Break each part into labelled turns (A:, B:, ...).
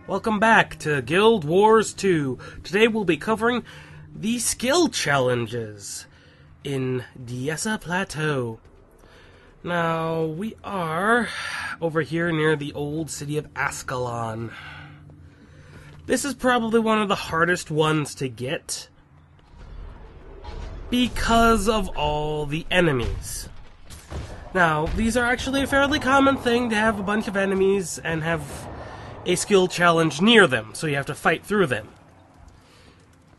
A: Welcome back to Guild Wars 2. Today we'll be covering the skill challenges in Diessa Plateau. Now, we are over here near the old city of Ascalon. This is probably one of the hardest ones to get because of all the enemies. Now, these are actually a fairly common thing to have a bunch of enemies and have a skill challenge near them, so you have to fight through them.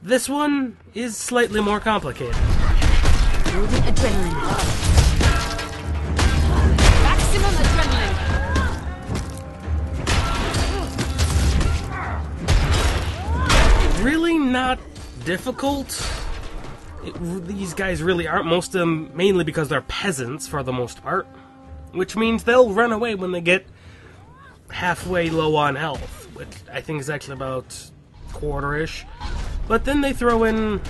A: This one is slightly more complicated.
B: Building adrenaline. Maximum adrenaline.
A: Really not difficult. These guys really aren't, most of them mainly because they're peasants for the most part, which means they'll run away when they get halfway low on health, which I think is actually about quarter-ish. But then they throw in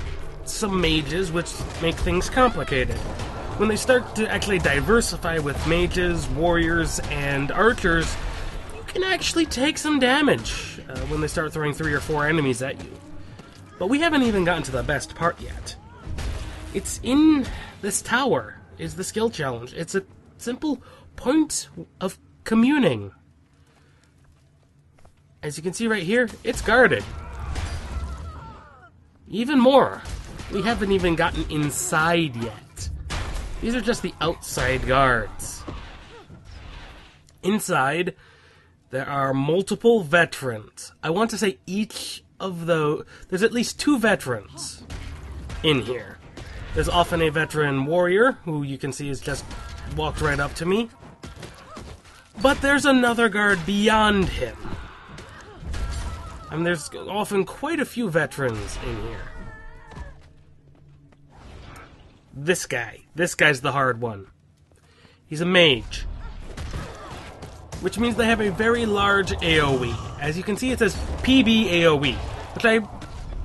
A: some mages, which make things complicated. When they start to actually diversify with mages, warriors, and archers, you can actually take some damage when they start throwing 3 or 4 enemies at you. But we haven't even gotten to the best part yet. It's in this tower, is the skill challenge. It's a simple point of communing. As you can see right here, it's guarded. Even more, we haven't even gotten inside yet. These are just the outside guards. Inside, there are multiple veterans. I want to say each of there's at least 2 veterans in here. There's often a veteran warrior, who you can see has just walked right up to me. But there's another guard beyond him. And there's often quite a few veterans in here. This guy's the hard one. He's a mage. Which means they have a very large AoE. As you can see, it says PB AoE, which I'm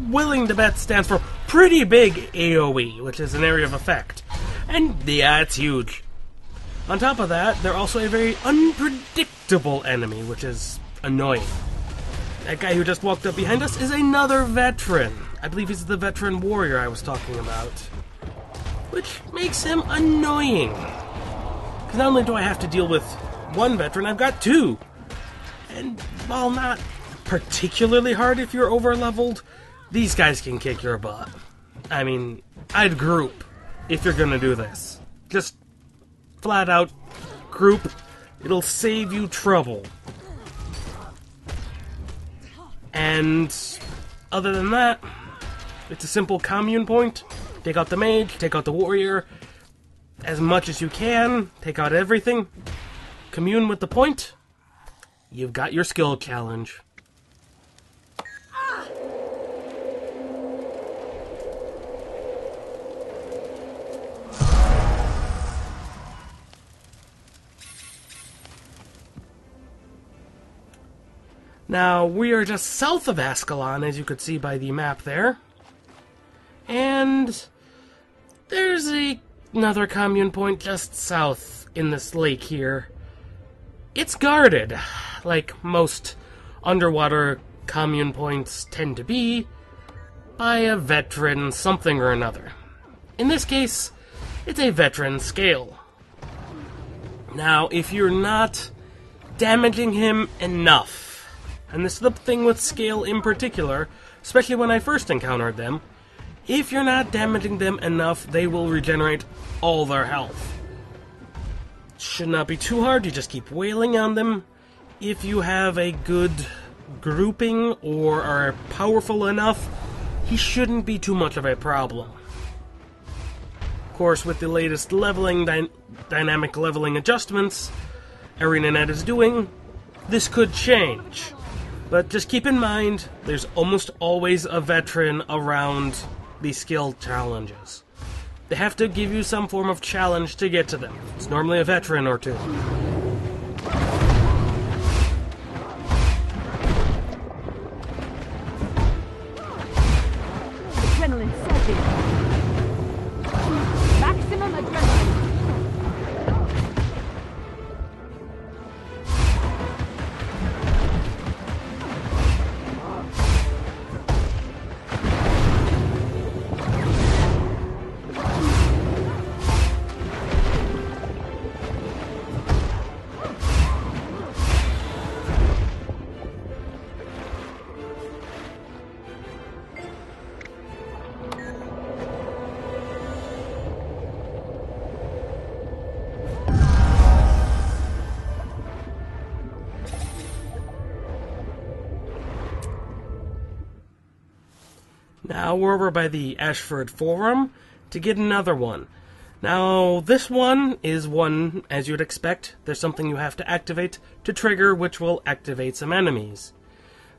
A: willing to bet stands for pretty big AoE, which is an area of effect. And yeah, it's huge. On top of that, they're also a very unpredictable enemy, which is annoying. That guy who just walked up behind us is another veteran. I believe he's the veteran warrior I was talking about. Which makes him annoying. Because not only do I have to deal with one veteran, I've got 2. And while not particularly hard if you're over-leveled, these guys can kick your butt. I mean, I'd group if you're gonna do this. Just flat out group. It'll save you trouble. And other than that, it's a simple commune point. Take out the mage, take out the warrior, as much as you can, take out everything, commune with the point, you've got your skill challenge. Now, we are just south of Ascalon, as you could see by the map there. And there's another commune point just south in this lake here. It's guarded, like most underwater commune points tend to be, by a veteran something or another. In this case, it's a veteran scale. Now, if you're not damaging him enough, and this is the thing with scale in particular, especially when I first encountered them, if you're not damaging them enough, they will regenerate all their health. Should not be too hard, you just keep wailing on them. If you have a good grouping or are powerful enough, he shouldn't be too much of a problem. Of course, with the latest leveling, dynamic leveling adjustments ArenaNet is doing, this could change. But just keep in mind, there's almost always a veteran around these skill challenges. They have to give you some form of challenge to get to them. It's normally a veteran or 2.
B: Adrenaline surging. Maximum adrenaline.
A: Now we're over by the Ashford Forum to get another one. Now, this one is one, as you'd expect, there's something you have to activate to trigger, which will activate some enemies.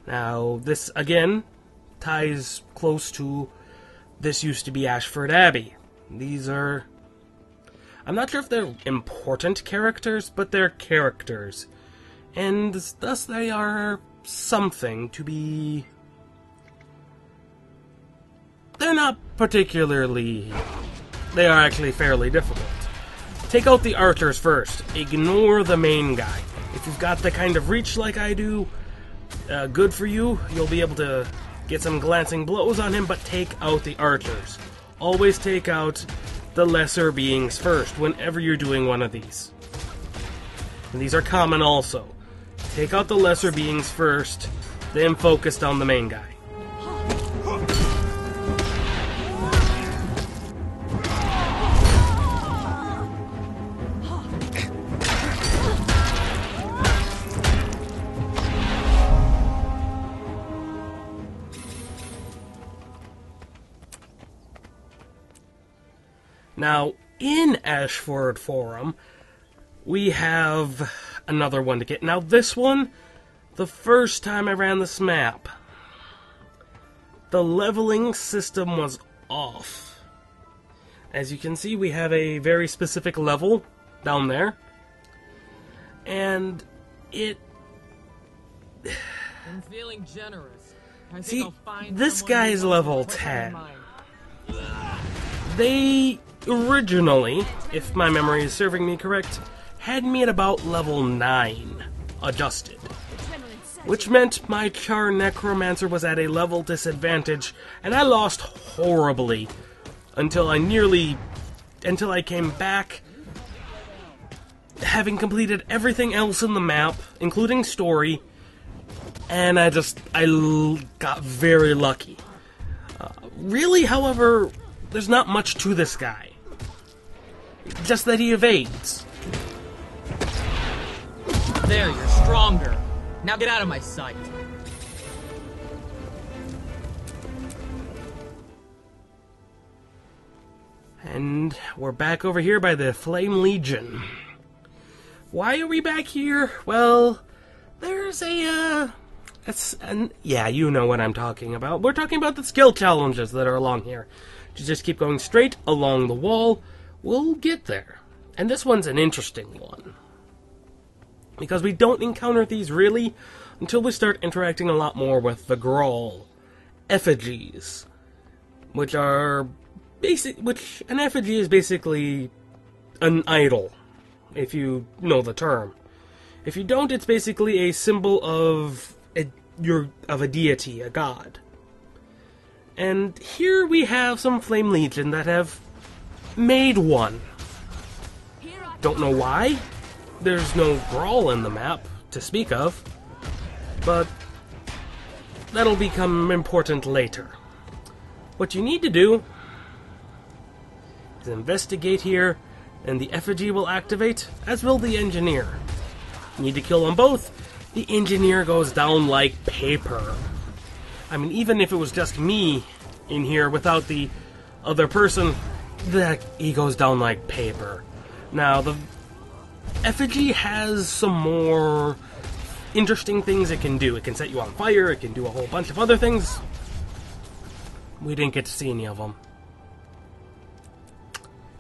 A: Now, this, again, ties close to this used to be Ashford Abbey. These are... I'm not sure if they're important characters, but they're characters. And thus they are something to be... They're not particularly... They are actually fairly difficult. Take out the archers first. Ignore the main guy. If you've got the kind of reach like I do, good for you. You'll be able to get some glancing blows on him, but take out the archers. Always take out the lesser beings first whenever you're doing one of these. And these are common also. Take out the lesser beings first, then focus on the main guy. Now, in Ashford Forum, we have another one to get. Now, this one, the first time I ran this map, the leveling system was off. As you can see, we have a very specific level down there. And it...
C: I'm feeling generous.
A: See, this guy's level 10. They originally, if my memory is serving me correct, had me at about level 9 adjusted. Which meant my Char Necromancer was at a level disadvantage, and I lost horribly until I came back, having completed everything else in the map, including story, and I got very lucky. Really, however, there's not much to this guy. Just that he evades.
C: There, you're stronger. Now get out of my sight.
A: And we're back over here by the Flame Legion. Why are we back here? Well, there's yeah, you know what I'm talking about. We're talking about the skill challenges that are along here. You just keep going straight along the wall, we'll get there. And this one's an interesting one, because we don't encounter these really until we start interacting a lot more with the Grawl effigies, which an effigy is basically an idol, if you know the term. If you don't, it's basically a symbol of a deity, a god. And here we have some Flame Legion that have made one. Don't know why. There's no Grawl in the map to speak of, but that'll become important later. What you need to do is investigate here, and the effigy will activate, as will the engineer. You need to kill them both. The engineer goes down like paper. I mean, even if it was just me in here without the other person, he goes down like paper. Now, the effigy has some more interesting things it can do. It can set you on fire, it can do a whole bunch of other things. We didn't get to see any of them.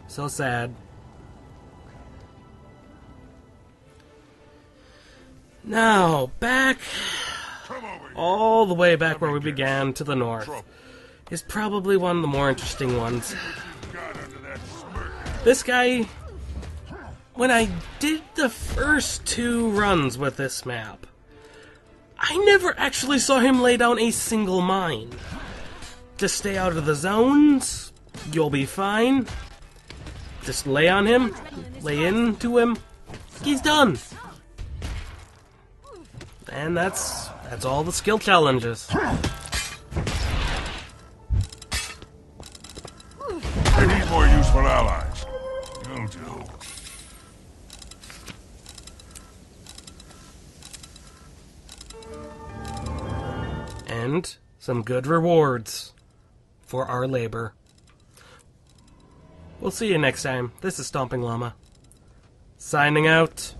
A: So sad. Now, back, all the way back where we began to the north, is probably one of the more interesting ones. This guy, when I did the first 2 runs with this map, I never actually saw him lay down a single mine. Just stay out of the zones, you'll be fine. Just lay on him, lay into him, he's done. And that's all the skill challenges.
D: I need more useful allies. You'll do.
A: And some good rewards. for our labor. We'll see you next time. This is Stomping Llama. Signing out.